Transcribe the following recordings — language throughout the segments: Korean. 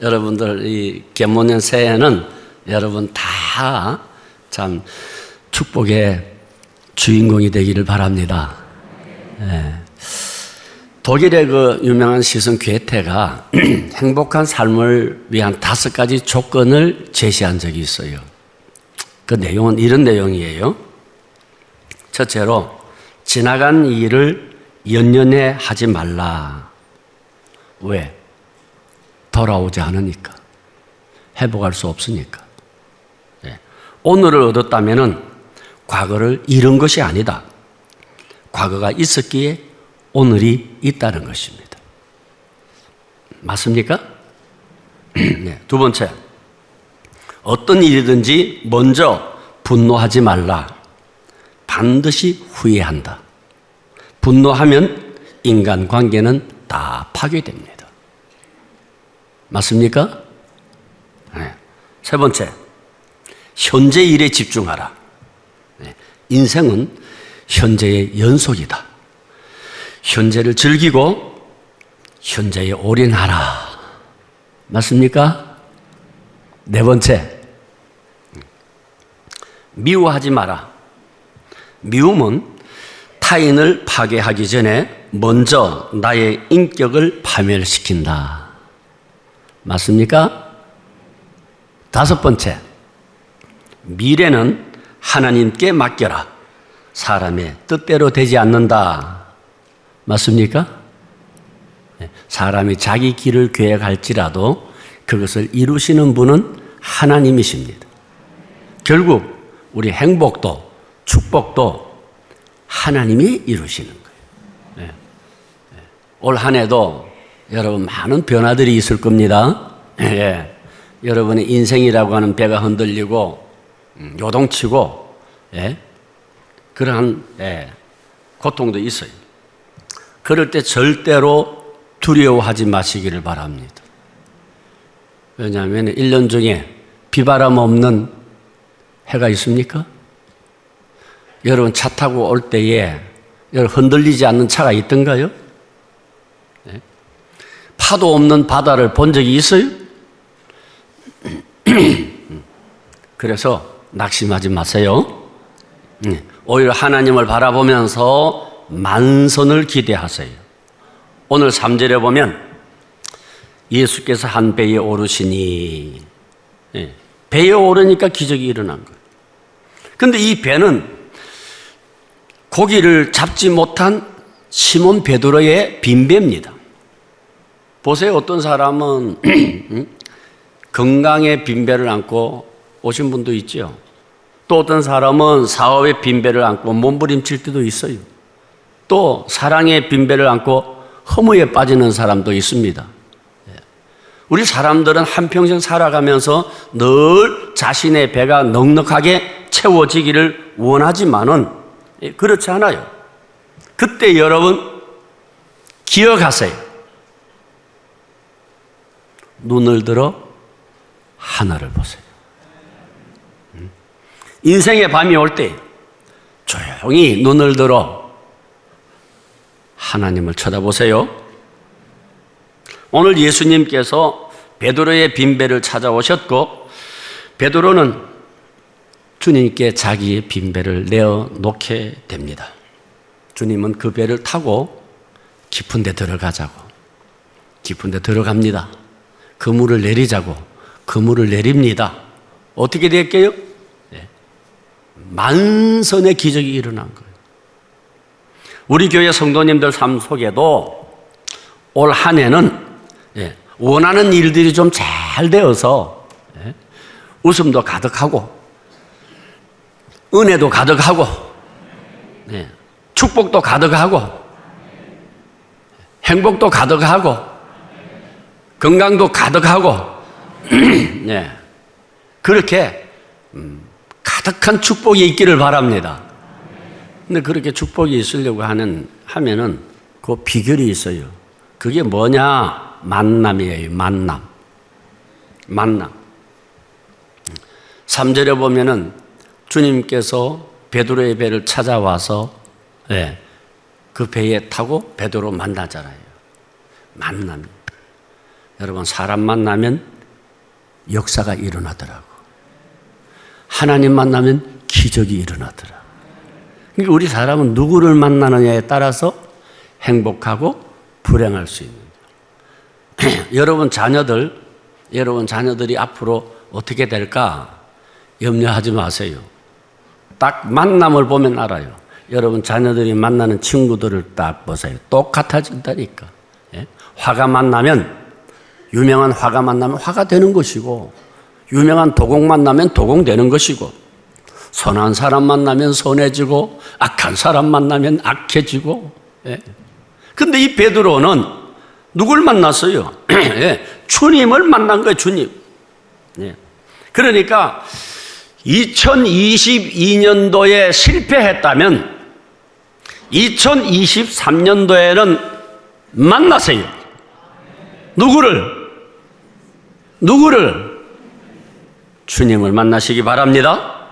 여러분들 이 개모년 새해는 여러분 다 참 축복의 주인공이 되기를 바랍니다. 독일의 그 유명한 시선 괴테가 행복한 삶을 위한 5가지 조건을 제시한 적이 있어요. 그 내용은 이런 내용이에요. 첫째로 지나간 일을 연연해 하지 말라. 왜? 돌아오지 않으니까. 회복할 수 없으니까. 오늘을 얻었다면은 과거를 잃은 것이 아니다. 과거가 있었기에 오늘이 있다는 것입니다. 맞습니까? 네. 두 번째, 어떤 일이든지 먼저 분노하지 말라. 반드시 후회한다. 분노하면 인간관계는 다 파괴됩니다. 맞습니까? 네. 세 번째, 현재 일에 집중하라. 네. 인생은 현재의 연속이다. 현재를 즐기고 현재에 올인하라. 맞습니까? 네 번째, 미워하지 마라. 미움은 타인을 파괴하기 전에 먼저 나의 인격을 파멸시킨다. 맞습니까? 다섯 번째, 미래는 하나님께 맡겨라. 사람의 뜻대로 되지 않는다. 맞습니까? 사람이 자기 길을 계획할지라도 그것을 이루시는 분은 하나님이십니다. 결국 우리 행복도 축복도 하나님이 이루시는 거예요. 올 한 해도 여러분 많은 변화들이 있을 겁니다. 여러분의 인생이라고 하는 배가 흔들리고 요동치고 그러한 고통도 있어요. 그럴 때 절대로 두려워하지 마시기를 바랍니다. 왜냐하면 1년 중에 비바람 없는 해가 있습니까? 여러분 차 타고 올 때에 여러분 흔들리지 않는 차가 있던가요? 파도 없는 바다를 본 적이 있어요? 그래서 낙심하지 마세요. 오히려 하나님을 바라보면서 만선을 기대하세요. 오늘 3절에 보면 예수께서 한 배에 오르시니, 배에 오르니까 기적이 일어난 거예요. 그런데 이 배는 고기를 잡지 못한 시몬 베드로의 빈배입니다. 보세요. 어떤 사람은 건강의 빈배를 안고 오신 분도 있죠. 또 어떤 사람은 사업의 빈배를 안고 몸부림칠 때도 있어요. 또 사랑의 빈배를 안고 허무에 빠지는 사람도 있습니다. 우리 사람들은 한평생 살아가면서 늘 자신의 배가 넉넉하게 채워지기를 원하지만은 그렇지 않아요. 그때 여러분 기억하세요. 눈을 들어 하늘을 보세요. 인생의 밤이 올 때 조용히 눈을 들어 하나님을 쳐다보세요. 오늘 예수님께서 베드로의 빈배를 찾아오셨고 베드로는 주님께 자기의 빈배를 내어놓게 됩니다. 주님은 그 배를 타고 깊은 데 들어가자고, 깊은 데 들어갑니다. 그물을 내리자고 그물을 내립니다. 어떻게 될게요? 만선의 기적이 일어난 거예요. 우리 교회 성도님들 삶 속에도 올 한 해는 원하는 일들이 좀 잘 되어서 웃음도 가득하고 은혜도 가득하고 축복도 가득하고 행복도 가득하고 건강도 가득하고 그렇게 가득한 축복이 있기를 바랍니다. 근데 그렇게 축복이 있으려고 하면은 그 비결이 있어요. 그게 뭐냐? 만남이에요. 만남. 3절에 보면은 주님께서 베드로의 배를 찾아와서 그 배에 타고 베드로 만나잖아요. 만남. 여러분, 사람 만나면 역사가 일어나더라고. 하나님 만나면 기적이 일어나더라고. 그러니까 우리 사람은 누구를 만나느냐에 따라서 행복하고 불행할 수 있는 거예요. 여러분 자녀들이 앞으로 어떻게 될까 염려하지 마세요. 딱 만남을 보면 알아요. 여러분 자녀들이 만나는 친구들을 딱 보세요. 똑같아진다니까. 화가 만나면, 유명한 화가 만나면 화가 되는 것이고, 유명한 도공 만나면 도공 되는 것이고, 선한 사람 만나면 선해지고, 악한 사람 만나면 악해지고. 근데 이 베드로는 누굴 만났어요? 주님을 만난 거예요, 주님. 그러니까 2022년도에 실패했다면 2023년도에는 만나세요. 누구를? 주님을 만나시기 바랍니다.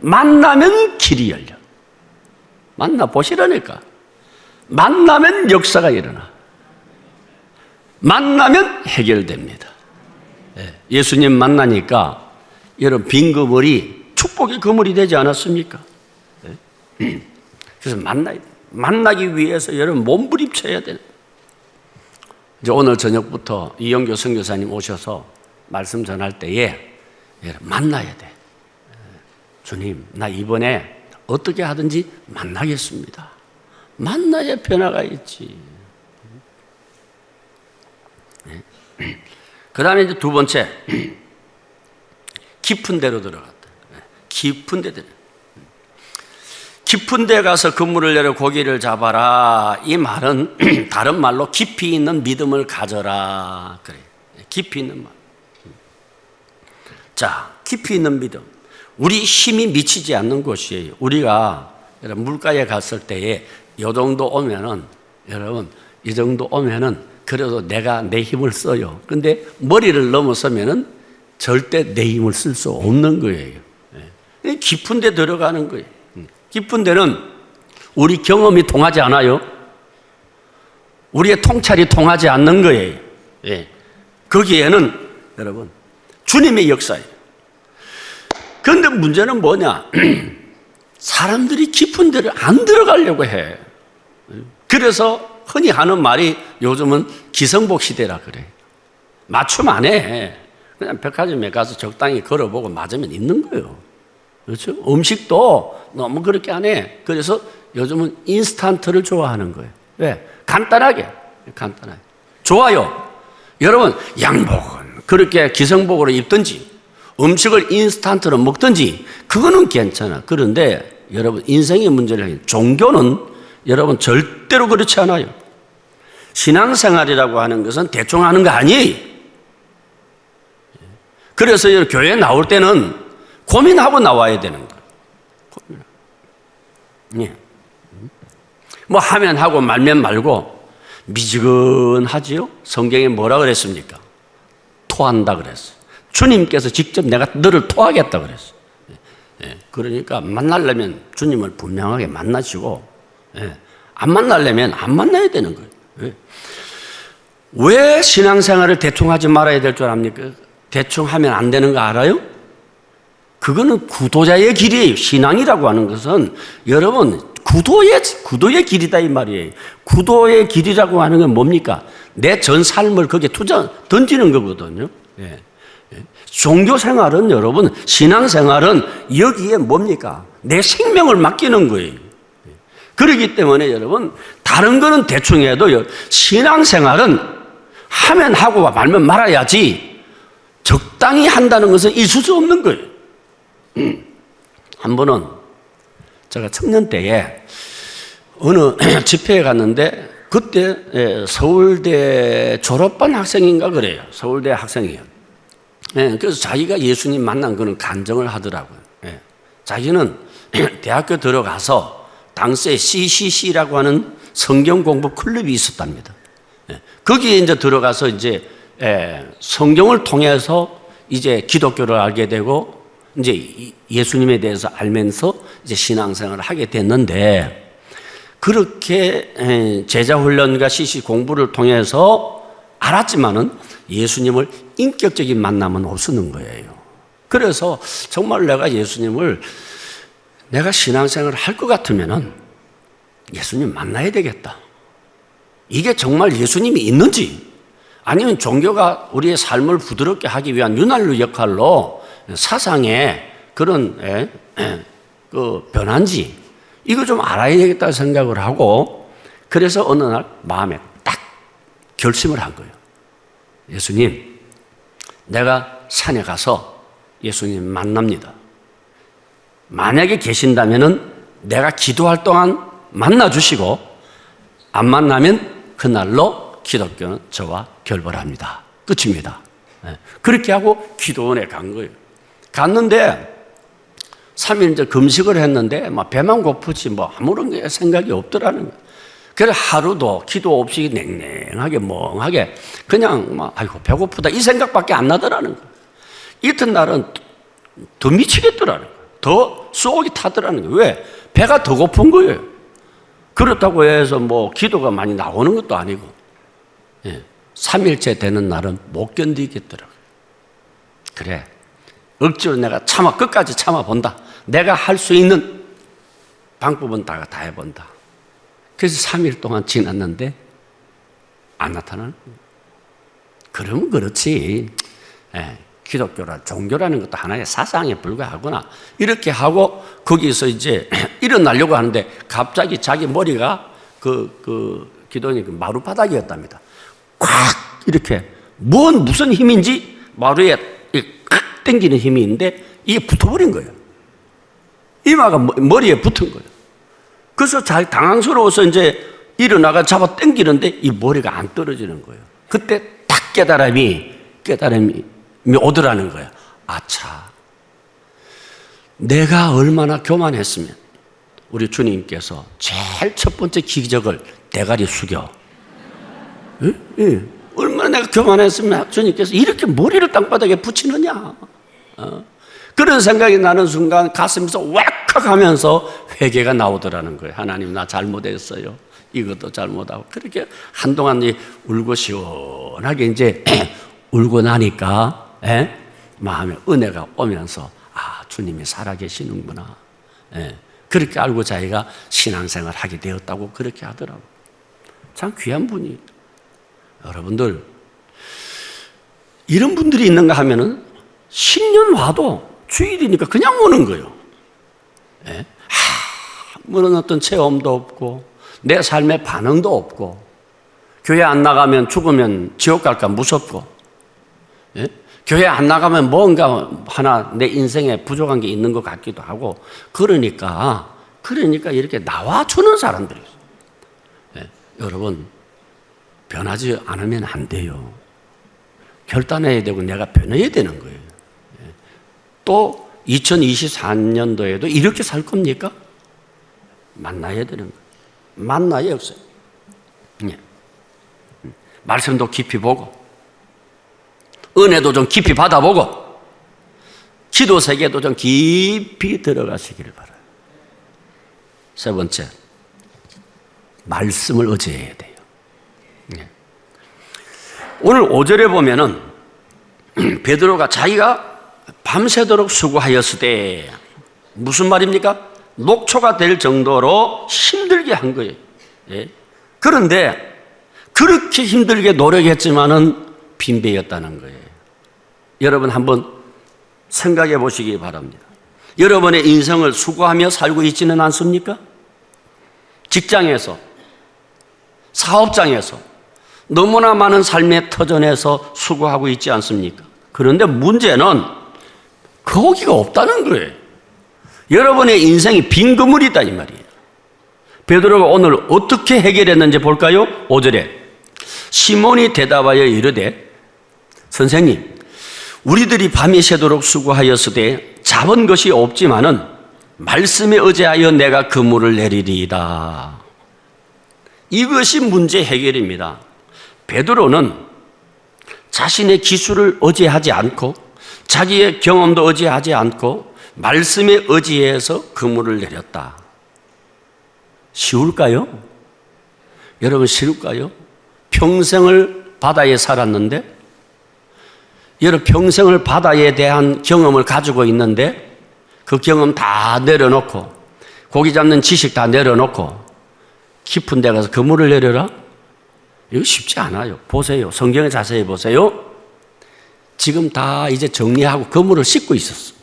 만나면 길이 열려. 만나보시라니까. 만나면 역사가 일어나. 만나면 해결됩니다. 예수님 만나니까 여러분 빈 그물이 축복의 그물이 되지 않았습니까? 그래서 만나기 위해서 여러분 몸부림쳐야 돼요. 이제 오늘 저녁부터 이영교 선교사님 오셔서 말씀 전할 때에 만나야 돼. 주님, 나 이번에 어떻게 하든지 만나겠습니다. 만나야 변화가 있지. 그 다음에 이제 두 번째, 깊은 데로 들어갔다. 깊은 데 들어. 깊은 데 가서 그물을 내려 고기를 잡아라. 이 말은 다른 말로 깊이 있는 믿음을 가져라. 그래. 깊이 있는 말. 자, 깊이 있는 믿음. 우리 힘이 미치지 않는 곳이에요. 우리가 물가에 갔을 때에 이 정도 오면은, 여러분, 이 정도 오면은 그래도 내가 내 힘을 써요. 근데 머리를 넘어서면은 절대 내 힘을 쓸 수 없는 거예요. 깊은 데 들어가는 거예요. 깊은 데는 우리 경험이 통하지 않아요. 우리의 통찰이 통하지 않는 거예요. 거기에는 여러분 주님의 역사예요. 그런데 문제는 뭐냐? 사람들이 깊은 데를 안 들어가려고 해. 그래서 흔히 하는 말이 요즘은 기성복 시대라 그래. 맞춤 안 해. 그냥 백화점에 가서 적당히 걸어보고 맞으면 입는 거예요. 그렇죠? 음식도 너무 그렇게 안 해. 그래서 요즘은 인스턴트를 좋아하는 거예요. 왜? 간단하게. 좋아요. 여러분, 양복은 그렇게 기성복으로 입든지, 음식을 인스턴트로 먹든지, 그거는 괜찮아. 그런데 여러분, 인생의 문제를 해요. 종교는 여러분 절대로 그렇지 않아요. 신앙생활이라고 하는 것은 대충 하는 거 아니에요. 그래서 교회 나올 때는 고민하고 나와야 되는 거예요. 뭐 하면 하고 말면 말고 미지근하지요? 성경에 뭐라 그랬습니까? 토한다 그랬어요. 주님께서 직접 내가 너를 토하겠다 그랬어요. 그러니까 만나려면 주님을 분명하게 만나시고, 안 만나려면 안 만나야 되는 거예요. 왜 신앙생활을 대충 하지 말아야 될 줄 압니까? 대충 하면 안 되는 거 알아요? 그거는 구도자의 길이에요. 신앙이라고 하는 것은 여러분 구도의 길이다 이 말이에요. 구도의 길이라고 하는 건 뭡니까? 내 전 삶을 거기에 던지는 거거든요. 종교생활은 여러분, 신앙생활은 여기에 뭡니까? 내 생명을 맡기는 거예요. 그렇기 때문에 여러분, 다른 거는 대충 해도 신앙생활은 하면 하고 말면 말아야지 적당히 한다는 것은 있을 수 없는 거예요. 한 번은 제가 청년 때에 어느 집회에 갔는데 그때 서울대 졸업반 학생인가 그래요. 서울대 학생이에요. 그래서 자기가 예수님 만난 거는 간증을 하더라고요. 자기는 대학교 들어가서 당시에 CCC라고 하는 성경 공부 클럽이 있었답니다. 거기에 이제 들어가서 이제 성경을 통해서 이제 기독교를 알게 되고 이제 예수님에 대해서 알면서 이제 신앙생활을 하게 됐는데, 그렇게 제자 훈련과 CC 공부를 통해서 알았지만은 예수님을 인격적인 만남은 없었는 거예요. 그래서 정말 내가 신앙생활을 할 것 같으면은 예수님 만나야 되겠다. 이게 정말 예수님이 있는지 아니면 종교가 우리의 삶을 부드럽게 하기 위한 윤활유 역할로 사상의 그런 그 변화인지 이거 좀 알아야 되겠다 생각을 하고 그래서 어느 날 마음에 딱 결심을 한 거예요. 예수님, 내가 산에 가서 예수님 만납니다. 만약에 계신다면은 내가 기도할 동안 만나주시고 안 만나면 그날로 기독교는 저와 결별합니다. 끝입니다. 그렇게 하고 기도원에 간 거예요. 갔는데 3일 이제 금식을 했는데 막 배만 고프지 뭐 아무런 생각이 없더라는 거예요. 그래서 하루도 기도 없이 냉랭하게 멍하게 그냥 막 아이고 배고프다 이 생각밖에 안 나더라는 거예요. 이튿날은 더 미치겠더라는 거예요. 더 속이 타더라는 거예요. 왜? 배가 더 고픈 거예요. 그렇다고 해서 뭐 기도가 많이 나오는 것도 아니고 3일째 되는 날은 못 견디겠더라고요. 그래 억지로 내가 끝까지 참아본다. 내가 할 수 있는 방법은 다 해본다. 그래서 3일 동안 지났는데 안 나타나는 거예요. 그러면 그렇지. 종교라는 것도 하나의 사상에 불과하구나. 이렇게 하고 거기서 이제 일어나려고 하는데 갑자기 자기 머리가 기도원이 마루바닥이었답니다. 꽉 이렇게 무슨 힘인지 마루에 꽉 당기는 힘이 있는데 이게 붙어버린 거예요. 이마가 머리에 붙은 거예요. 그래서 잘 당황스러워서 이제 일어나가 잡아 당기는데 이 머리가 안 떨어지는 거예요. 그때 딱 깨달음이 오더라는 거예요. 아차, 내가 얼마나 교만했으면 우리 주님께서 제일 첫 번째 기적을 대가리 숙여. 얼마나 내가 교만했으면 주님께서 이렇게 머리를 땅바닥에 붙이느냐. 그런 생각이 나는 순간 가슴에서 왁칵 하면서 회개가 나오더라는 거예요. 하나님 나 잘못했어요. 이것도 잘못하고. 그렇게 한동안 울고 시원하게 이제 울고 나니까 마음에 은혜가 오면서 주님이 살아계시는구나. 그렇게 알고 자기가 신앙생활을 하게 되었다고 그렇게 하더라고요. 참 귀한 분이. 여러분들 이런 분들이 있는가 하면은 신년 와도 주일이니까 그냥 오는 거예요. 아무런 어떤 체험도 없고 내 삶에 반응도 없고 교회 안 나가면 죽으면 지옥 갈까 무섭고 교회 안 나가면 뭔가 하나 내 인생에 부족한 게 있는 것 같기도 하고 그러니까 이렇게 나와주는 사람들이 있어요. 여러분 변하지 않으면 안 돼요. 결단해야 되고 내가 변해야 되는 거예요. 또 2024년도에도 이렇게 살 겁니까? 만나야 되는 거예요. 만나야 없어요. 말씀도 깊이 보고 은혜도 좀 깊이 받아보고 기도 세계도 좀 깊이 들어가시기를 바라요. 세 번째, 말씀을 의지해야 돼요. 오늘 5절에 보면은 베드로가 자기가 밤새도록 수고하였으되 무슨 말입니까? 녹초가 될 정도로 힘들게 한 거예요. 그런데 그렇게 힘들게 노력했지만은 빈배였다는 거예요. 여러분 한번 생각해 보시기 바랍니다. 여러분의 인생을 수고하며 살고 있지는 않습니까? 직장에서, 사업장에서 너무나 많은 삶의 터전에서 수고하고 있지 않습니까? 그런데 문제는 거기가 없다는 거예요. 여러분의 인생이 빈 그물이다 이 말이에요. 베드로가 오늘 어떻게 해결했는지 볼까요? 5절에 시몬이 대답하여 이르되 선생님 우리들이 밤이 새도록 수고하였으되 잡은 것이 없지만은 말씀에 의지하여 내가 그물을 내리리이다. 이것이 문제 해결입니다. 베드로는 자신의 기술을 의지하지 않고 자기의 경험도 의지하지 않고 말씀에 의지해서 그물을 내렸다. 쉬울까요? 여러분 쉬울까요? 평생을 바다에 살았는데 여러분 평생을 바다에 대한 경험을 가지고 있는데 그 경험 다 내려놓고 고기 잡는 지식 다 내려놓고 깊은 데 가서 그물을 내려라? 이거 쉽지 않아요. 보세요. 성경에 자세히 보세요. 지금 다 이제 정리하고 그물을 싣고 있었어.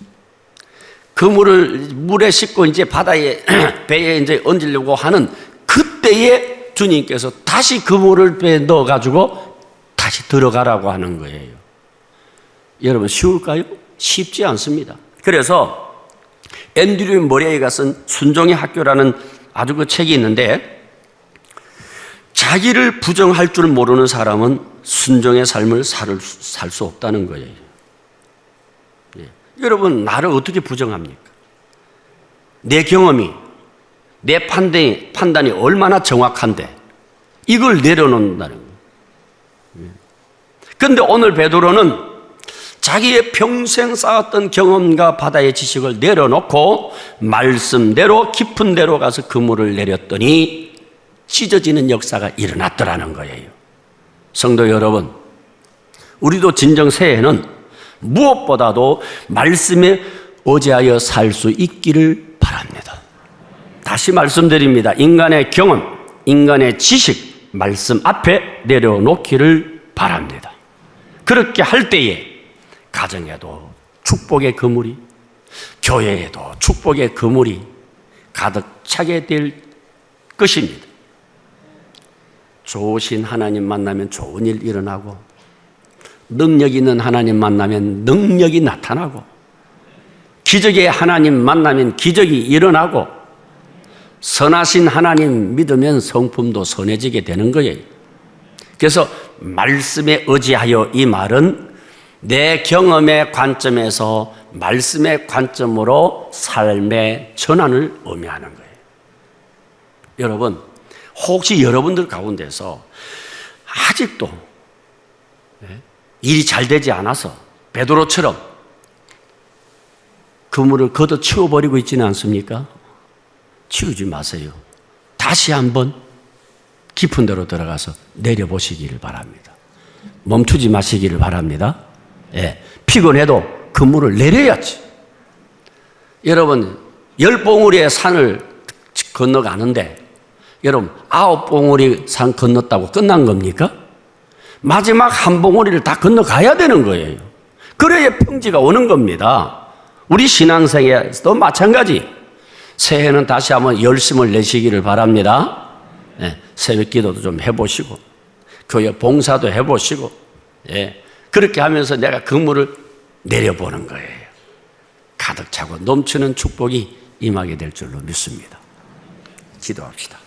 그물을 물에 싣고 이제 바다에 배에 이제 얹으려고 하는 그때에 주님께서 다시 그물을 배에 넣어가지고 다시 들어가라고 하는 거예요. 여러분 쉬울까요? 쉽지 않습니다. 그래서 앤드류 머레이가 쓴 순종의 학교라는 아주 그 책이 있는데 자기를 부정할 줄 모르는 사람은 순종의 삶을 살 수 없다는 거예요. 예. 여러분 나를 어떻게 부정합니까? 내 경험이 내 판단이 얼마나 정확한데 이걸 내려놓는다는 거예요. 그런데 오늘 베드로는 자기의 평생 쌓았던 경험과 바다의 지식을 내려놓고 말씀대로 깊은 데로 가서 그물을 내렸더니 찢어지는 역사가 일어났더라는 거예요. 성도 여러분, 우리도 진정 새해는 무엇보다도 말씀에 의지하여 살 수 있기를 바랍니다. 다시 말씀드립니다. 인간의 경험, 인간의 지식, 말씀 앞에 내려놓기를 바랍니다. 그렇게 할 때에 가정에도 축복의 그물이, 교회에도 축복의 그물이 가득 차게 될 것입니다. 좋으신 하나님 만나면 좋은 일 일어나고 능력 있는 하나님 만나면 능력이 나타나고 기적의 하나님 만나면 기적이 일어나고 선하신 하나님 믿으면 성품도 선해지게 되는 거예요. 그래서 말씀에 의지하여 이 말은 내 경험의 관점에서 말씀의 관점으로 삶의 전환을 의미하는 거예요. 여러분 혹시 여러분들 가운데서 아직도 일이 잘 되지 않아서 베드로처럼 그물을 걷어치워버리고 있지는 않습니까? 치우지 마세요. 다시 한번 깊은 데로 들어가서 내려보시기를 바랍니다. 멈추지 마시기를 바랍니다. 예, 피곤해도 그물을 내려야지. 여러분 10봉우리의 산을 건너가는데 여러분 9봉우리 산 건넜다고 끝난 겁니까? 마지막 한 봉우리를 다 건너가야 되는 거예요. 그래야 평지가 오는 겁니다. 우리 신앙생에서도 마찬가지. 새해는 다시 한번 열심을 내시기를 바랍니다. 예, 새벽 기도도 좀 해보시고 교회 봉사도 해보시고 예, 그렇게 하면서 내가 그물을 내려보는 거예요. 가득 차고 넘치는 축복이 임하게 될 줄로 믿습니다. 기도합시다.